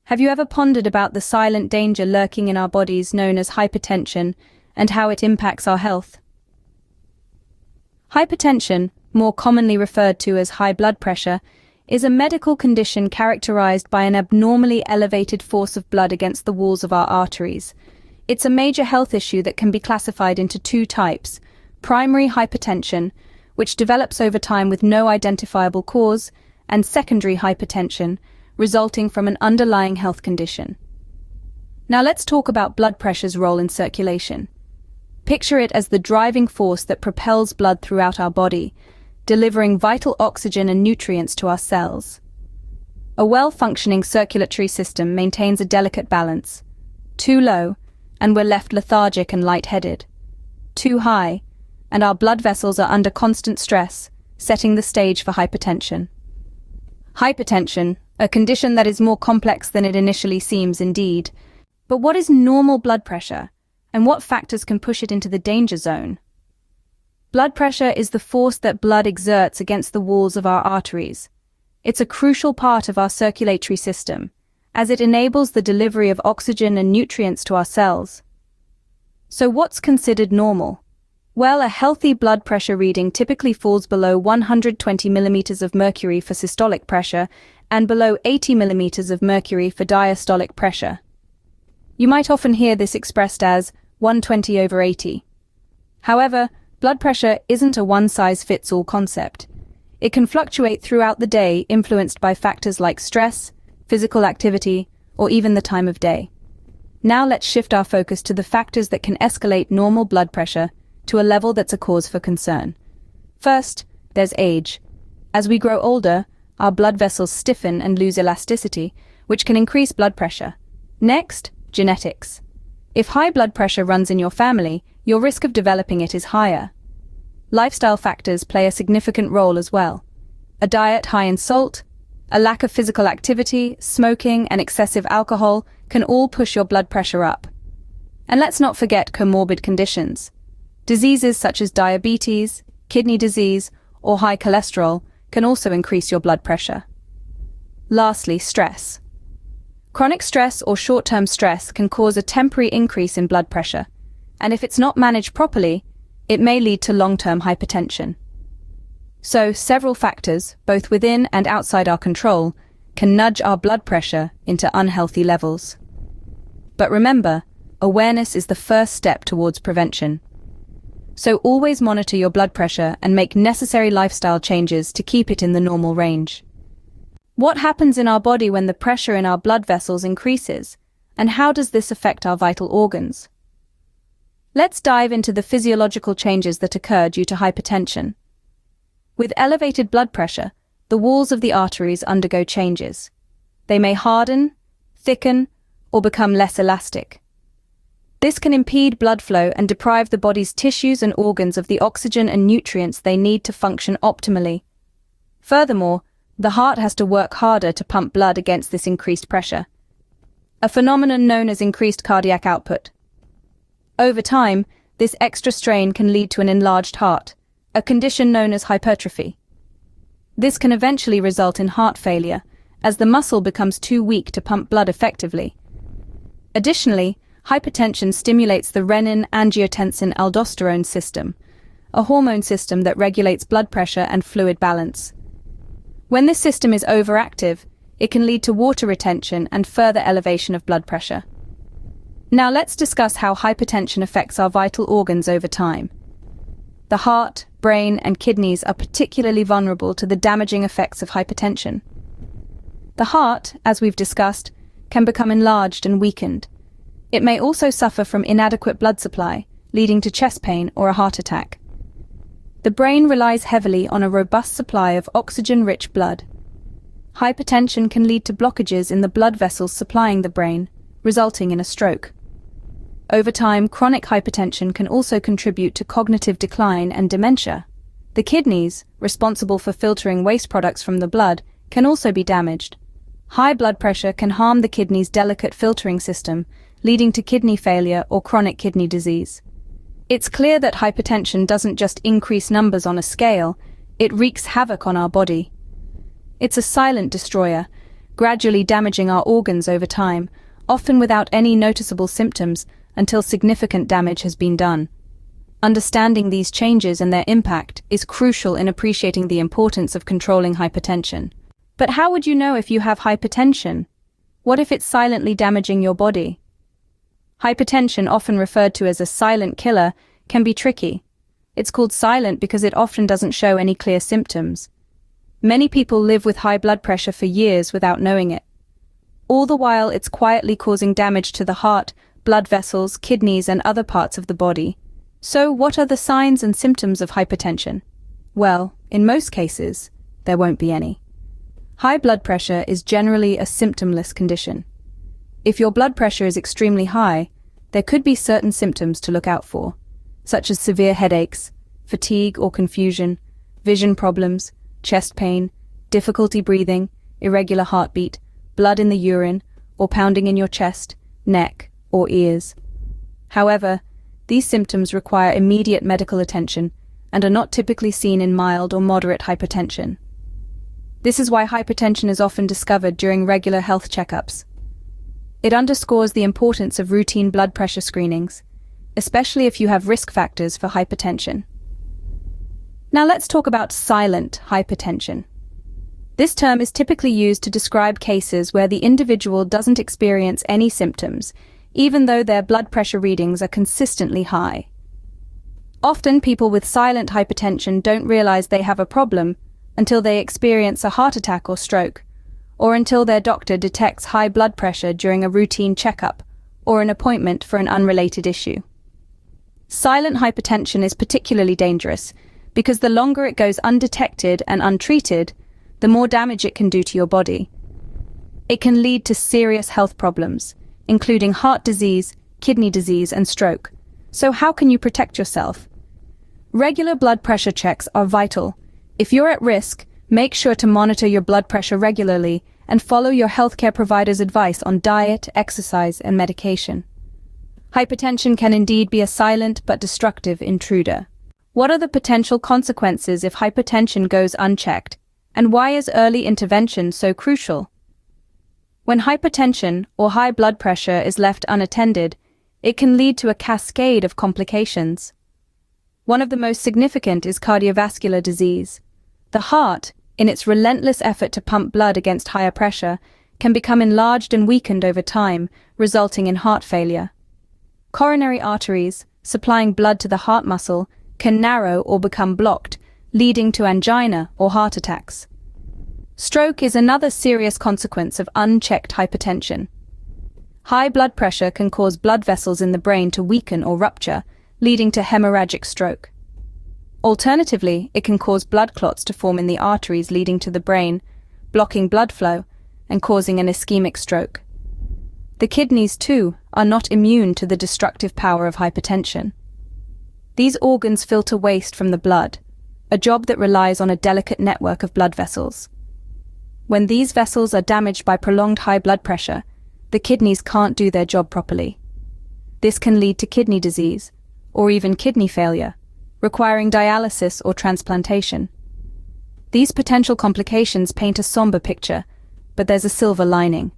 Have you ever pondered about the silent danger lurking in our bodies known as hypertension and how it impacts our health? Hypertension, more commonly referred to as high blood pressure, is a medical condition characterized by an abnormally elevated force of blood against the walls of our arteries. It's a major health issue that can be classified into two types: primary hypertension, which develops over time with no identifiable cause, and secondary hypertension, resulting from an underlying health condition. Now let's talk about blood pressure's role in circulation. Picture it as the driving force that propels blood throughout our body, delivering vital oxygen and nutrients to our cells. A well-functioning circulatory system maintains a delicate balance. Too low, and we're left lethargic and lightheaded. Too high, and our blood vessels are under constant stress, setting the stage for hypertension. Hypertension, a condition that is more complex than it initially seems indeed. But what is normal blood pressure, and what factors can push it into the danger zone? Blood pressure is the force that blood exerts against the walls of our arteries. It's a crucial part of our circulatory system, as it enables the delivery of oxygen and nutrients to our cells. So what's considered normal? Well, a healthy blood pressure reading typically falls below 120 millimeters of mercury for systolic pressure and below 80 millimeters of mercury for diastolic pressure. You might often hear this expressed as 120/80. However, blood pressure isn't a one-size-fits-all concept. It can fluctuate throughout the day, influenced by factors like stress, physical activity, or even the time of day. Now let's shift our focus to the factors that can escalate normal blood pressure to a level that's a cause for concern. First, there's age. As we grow older, our blood vessels stiffen and lose elasticity, which can increase blood pressure. Next, genetics. If high blood pressure runs in your family, your risk of developing it is higher. Lifestyle factors play a significant role as well. A diet high in salt, a lack of physical activity, smoking, and excessive alcohol can all push your blood pressure up. And let's not forget comorbid conditions. Diseases such as diabetes, kidney disease, or high cholesterol can also increase your blood pressure. Lastly, stress. Chronic stress or short-term stress can cause a temporary increase in blood pressure, and if it's not managed properly, it may lead to long-term hypertension. So, several factors, both within and outside our control, can nudge our blood pressure into unhealthy levels. But remember, awareness is the first step towards prevention. So always monitor your blood pressure and make necessary lifestyle changes to keep it in the normal range. What happens in our body when the pressure in our blood vessels increases, and how does this affect our vital organs? Let's dive into the physiological changes that occur due to hypertension. With elevated blood pressure, the walls of the arteries undergo changes. They may harden, thicken, or become less elastic. This can impede blood flow and deprive the body's tissues and organs of the oxygen and nutrients they need to function optimally. Furthermore, the heart has to work harder to pump blood against this increased pressure, a phenomenon known as increased cardiac output. Over time, this extra strain can lead to an enlarged heart, a condition known as hypertrophy. This can eventually result in heart failure, as the muscle becomes too weak to pump blood effectively. Additionally, hypertension stimulates the renin-angiotensin-aldosterone system, a hormone system that regulates blood pressure and fluid balance. When this system is overactive, it can lead to water retention and further elevation of blood pressure. Now let's discuss how hypertension affects our vital organs over time. The heart, brain, and kidneys are particularly vulnerable to the damaging effects of hypertension. The heart, as we've discussed, can become enlarged and weakened. It may also suffer from inadequate blood supply, leading to chest pain or a heart attack. The brain relies heavily on a robust supply of oxygen-rich blood. Hypertension can lead to blockages in the blood vessels supplying the brain, resulting in a stroke. Over time, chronic hypertension can also contribute to cognitive decline and dementia. The kidneys, responsible for filtering waste products from the blood, can also be damaged. High blood pressure can harm the kidney's delicate filtering system, leading to kidney failure or chronic kidney disease. It's clear that hypertension doesn't just increase numbers on a scale, it wreaks havoc on our body. It's a silent destroyer, gradually damaging our organs over time, often without any noticeable symptoms until significant damage has been done. Understanding these changes and their impact is crucial in appreciating the importance of controlling hypertension. But how would you know if you have hypertension? What if it's silently damaging your body? Hypertension, often referred to as a silent killer, can be tricky. It's called silent because it often doesn't show any clear symptoms. Many people live with high blood pressure for years without knowing it. All the while, it's quietly causing damage to the heart, blood vessels, kidneys, and other parts of the body. So, what are the signs and symptoms of hypertension? Well, in most cases, there won't be any. High blood pressure is generally a symptomless condition. If your blood pressure is extremely high, there could be certain symptoms to look out for, such as severe headaches, fatigue or confusion, vision problems, chest pain, difficulty breathing, irregular heartbeat, blood in the urine, or pounding in your chest, neck, or ears. However, these symptoms require immediate medical attention and are not typically seen in mild or moderate hypertension. This is why hypertension is often discovered during regular health checkups. It underscores the importance of routine blood pressure screenings, especially if you have risk factors for hypertension. Now let's talk about silent hypertension. This term is typically used to describe cases where the individual doesn't experience any symptoms, even though their blood pressure readings are consistently high. Often people with silent hypertension don't realize they have a problem until they experience a heart attack or stroke, or until their doctor detects high blood pressure during a routine checkup or an appointment for an unrelated issue. Silent hypertension is particularly dangerous because the longer it goes undetected and untreated, the more damage it can do to your body. It can lead to serious health problems, including heart disease, kidney disease, and stroke. So how can you protect yourself? Regular blood pressure checks are vital. If you're at risk, make sure to monitor your blood pressure regularly and follow your healthcare provider's advice on diet, exercise, and medication. Hypertension can indeed be a silent but destructive intruder. What are the potential consequences if hypertension goes unchecked, and why is early intervention so crucial? When hypertension or high blood pressure is left unattended, it can lead to a cascade of complications. One of the most significant is cardiovascular disease. The heart, in its relentless effort to pump blood against higher pressure, can become enlarged and weakened over time, resulting in heart failure. Coronary arteries, supplying blood to the heart muscle, can narrow or become blocked, leading to angina or heart attacks. Stroke is another serious consequence of unchecked hypertension. High blood pressure can cause blood vessels in the brain to weaken or rupture, leading to hemorrhagic stroke. Alternatively, it can cause blood clots to form in the arteries leading to the brain, blocking blood flow and causing an ischemic stroke. The kidneys, too, are not immune to the destructive power of hypertension. These organs filter waste from the blood, a job that relies on a delicate network of blood vessels. When these vessels are damaged by prolonged high blood pressure, the kidneys can't do their job properly. This can lead to kidney disease, or even kidney failure, requiring dialysis or transplantation. These potential complications paint a somber picture, but there's a silver lining.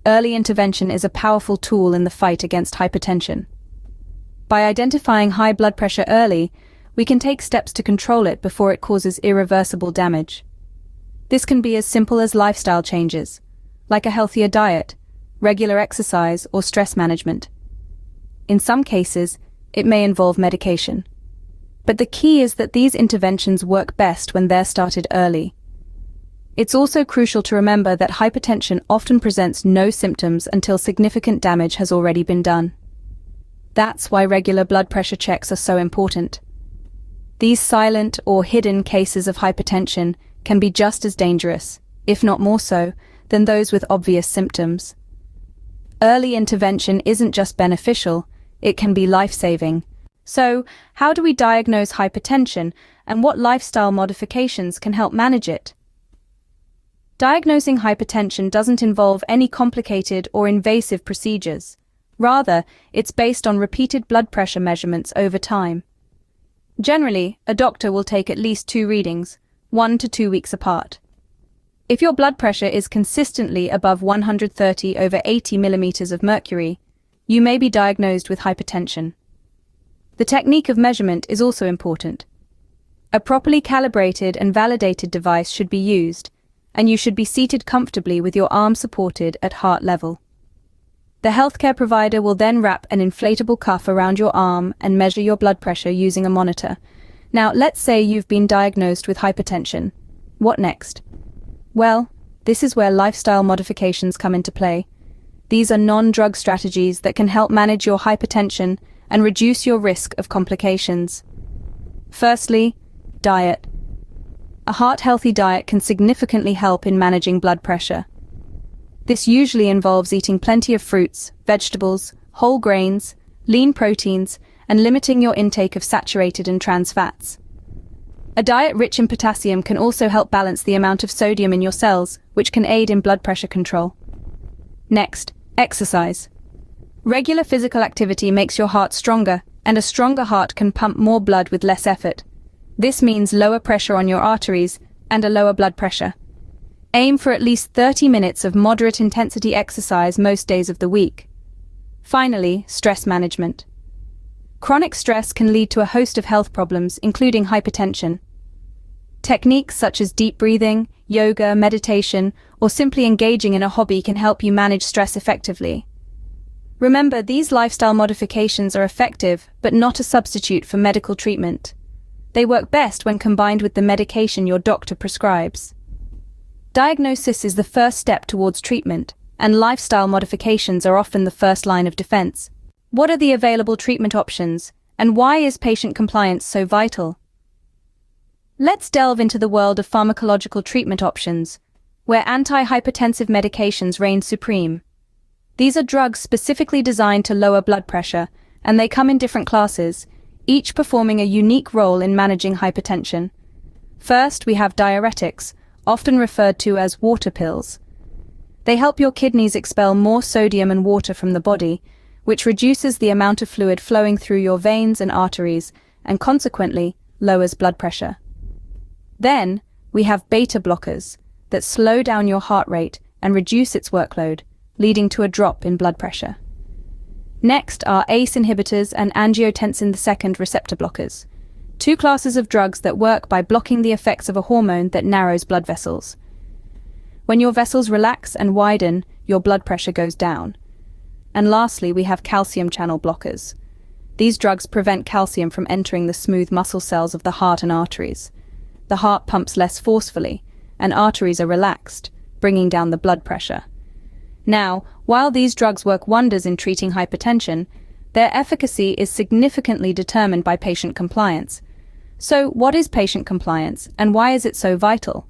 Early intervention is a powerful tool in the fight against hypertension. By identifying high blood pressure early, we can take steps to control it before it causes irreversible damage. This can be as simple as lifestyle changes, like a healthier diet, regular exercise, or stress management. In some cases, it may involve medication. But the key is that these interventions work best when they're started early. It's also crucial to remember that hypertension often presents no symptoms until significant damage has already been done. That's why regular blood pressure checks are so important. These silent or hidden cases of hypertension can be just as dangerous, if not more so, than those with obvious symptoms. Early intervention isn't just beneficial, it can be life-saving. So, how do we diagnose hypertension, and what lifestyle modifications can help manage it? Diagnosing hypertension doesn't involve any complicated or invasive procedures. Rather, it's based on repeated blood pressure measurements over time. Generally, a doctor will take at least 2 readings, 1 to 2 weeks apart. If your blood pressure is consistently above 130 over 80 millimeters of mercury, you may be diagnosed with hypertension. The technique of measurement is also important. A properly calibrated and validated device should be used, and you should be seated comfortably with your arm supported at heart level. The healthcare provider will then wrap an inflatable cuff around your arm and measure your blood pressure using a monitor. Now, let's say you've been diagnosed with hypertension. What next? Well, this is where lifestyle modifications come into play. These are non-drug strategies that can help manage your hypertension and reduce your risk of complications. Firstly, diet. A heart-healthy diet can significantly help in managing blood pressure. This usually involves eating plenty of fruits, vegetables, whole grains, lean proteins, and limiting your intake of saturated and trans fats. A diet rich in potassium can also help balance the amount of sodium in your cells, which can aid in blood pressure control. Next, exercise. Regular physical activity makes your heart stronger, and a stronger heart can pump more blood with less effort. This means lower pressure on your arteries and a lower blood pressure. Aim for at least 30 minutes of moderate intensity exercise most days of the week. Finally, stress management. Chronic stress can lead to a host of health problems, including hypertension. Techniques such as deep breathing, yoga, meditation, or simply engaging in a hobby can help you manage stress effectively. Remember, these lifestyle modifications are effective, but not a substitute for medical treatment. They work best when combined with the medication your doctor prescribes. Diagnosis is the first step towards treatment, and lifestyle modifications are often the first line of defense. What are the available treatment options, and why is patient compliance so vital? Let's delve into the world of pharmacological treatment options, where antihypertensive medications reign supreme. These are drugs specifically designed to lower blood pressure, and they come in different classes, each performing a unique role in managing hypertension. First, we have diuretics, often referred to as water pills. They help your kidneys expel more sodium and water from the body, which reduces the amount of fluid flowing through your veins and arteries, and consequently lowers blood pressure. Then, we have beta blockers that slow down your heart rate and reduce its workload, leading to a drop in blood pressure. Next are ACE inhibitors and angiotensin II receptor blockers, two classes of drugs that work by blocking the effects of a hormone that narrows blood vessels. When your vessels relax and widen, your blood pressure goes down. And lastly, we have calcium channel blockers. These drugs prevent calcium from entering the smooth muscle cells of the heart and arteries. The heart pumps less forcefully, and arteries are relaxed, bringing down the blood pressure. Now, while these drugs work wonders in treating hypertension, their efficacy is significantly determined by patient compliance. So, what is patient compliance, and why is it so vital?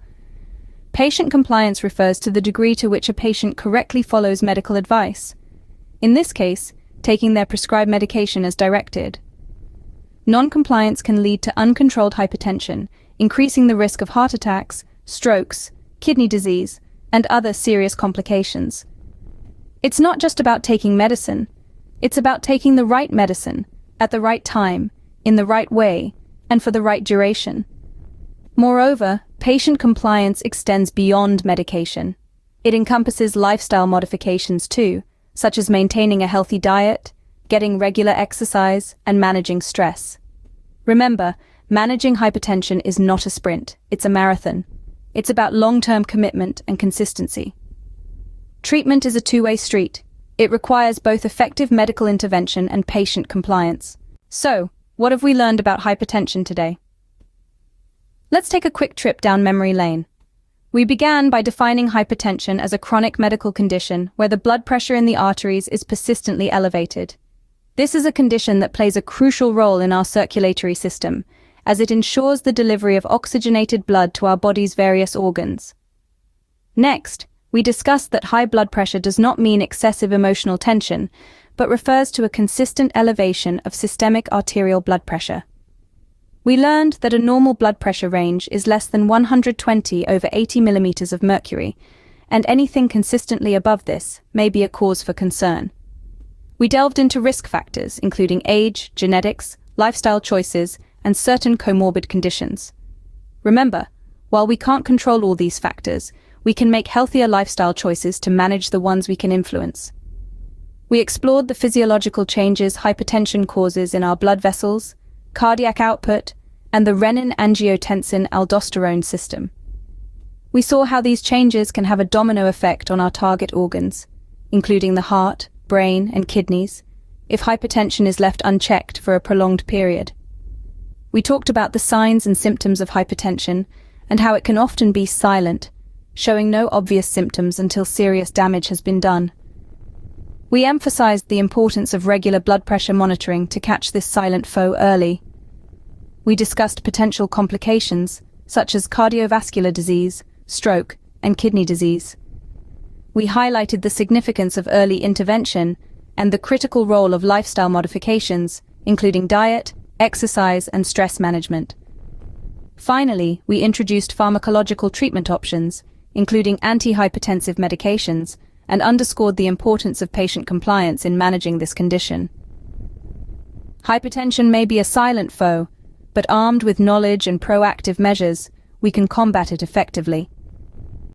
Patient compliance refers to the degree to which a patient correctly follows medical advice. In this case, taking their prescribed medication as directed. Non-compliance can lead to uncontrolled hypertension, increasing the risk of heart attacks, strokes, kidney disease, and other serious complications. It's not just about taking medicine. It's about taking the right medicine, at the right time, in the right way, and for the right duration. Moreover, patient compliance extends beyond medication. It encompasses lifestyle modifications too, such as maintaining a healthy diet, getting regular exercise, and managing stress. Remember, managing hypertension is not a sprint, it's a marathon. It's about long-term commitment and consistency. Treatment is a two-way street. It requires both effective medical intervention and patient compliance. So, what have we learned about hypertension today? Let's take a quick trip down memory lane. We began by defining hypertension as a chronic medical condition where the blood pressure in the arteries is persistently elevated. This is a condition that plays a crucial role in our circulatory system, as it ensures the delivery of oxygenated blood to our body's various organs. Next, we discussed that high blood pressure does not mean excessive emotional tension, but refers to a consistent elevation of systemic arterial blood pressure. We learned that a normal blood pressure range is less than 120 over 80 millimeters of mercury, and anything consistently above this may be a cause for concern. We delved into risk factors, including age, genetics, lifestyle choices, and certain comorbid conditions. Remember, while we can't control all these factors, we can make healthier lifestyle choices to manage the ones we can influence. We explored the physiological changes hypertension causes in our blood vessels, cardiac output, and the renin-angiotensin-aldosterone system. We saw how these changes can have a domino effect on our target organs, including the heart, brain, and kidneys, if hypertension is left unchecked for a prolonged period. We talked about the signs and symptoms of hypertension and how it can often be silent, showing no obvious symptoms until serious damage has been done. We emphasized the importance of regular blood pressure monitoring to catch this silent foe early. We discussed potential complications, such as cardiovascular disease, stroke, and kidney disease. We highlighted the significance of early intervention and the critical role of lifestyle modifications, including diet, exercise, and stress management. Finally, we introduced pharmacological treatment options, including antihypertensive medications, and underscored the importance of patient compliance in managing this condition. Hypertension may be a silent foe, but armed with knowledge and proactive measures, we can combat it effectively.